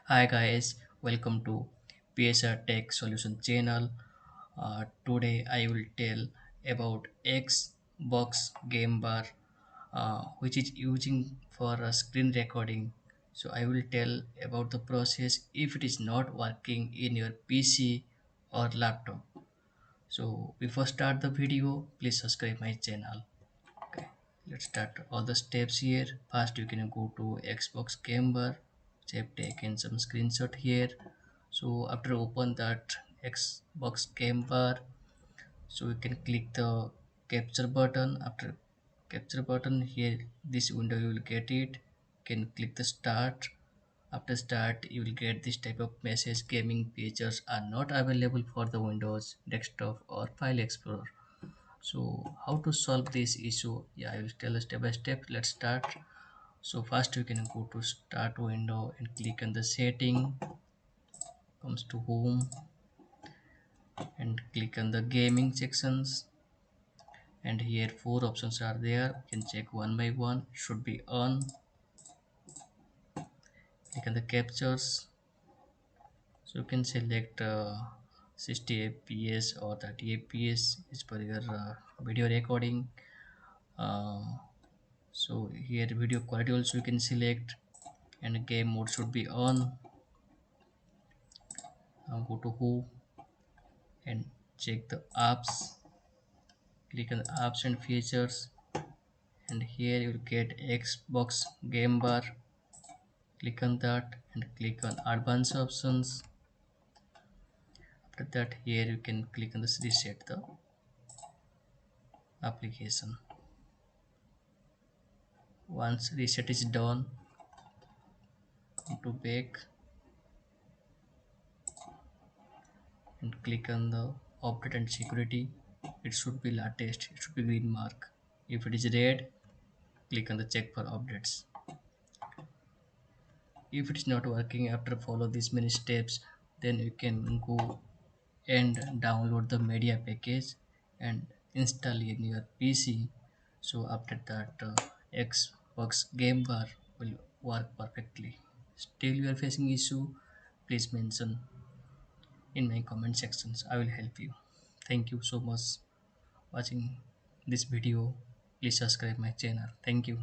Hi guys, welcome to PSR Tech Solution channel. Today I will tell about Xbox Game Bar, which is using for screen recording. So I will tell about the process if it is not working in your PC or laptop. So before start the video, please subscribe my channel. Okay, let's start all the steps here. First, you can go to Xbox Game Bar. So I've taken some screenshot here. So after open that Xbox Game Bar, so you can click the capture button. After capture button here, this window you will get it. You can click the start. After start, you will get this type of message: gaming features are not available for the Windows desktop or File Explorer. So how to solve this issue? Yeah, I will tell step by step. Let's start. So first you can go to start window and click on the setting, comes to home and click on the gaming sections, and here four options are there. You can check one by one. Should be on. Click on the captures. So you can select 60 fps or 30 fps is per your video recording. uh, so here video quality also you can select, and game mode should be on. Now go to who and check the apps, click on the apps and features, and here you will get Xbox Game Bar. Click on that and click on advanced options. After that, here you can click on this reset the application. Once reset is done, come to back and click on the update and security. It should be latest, it should be green mark. If it is red, click on the check for updates. If it is not working after follow these many steps, then you can go and download the media package and install in your PC. So after that, Xbox Game Bar will work perfectly. Still you are facing issue, please mention in my comment sections. I will help you. Thank you so much watching this video. Please subscribe my channel. Thank you.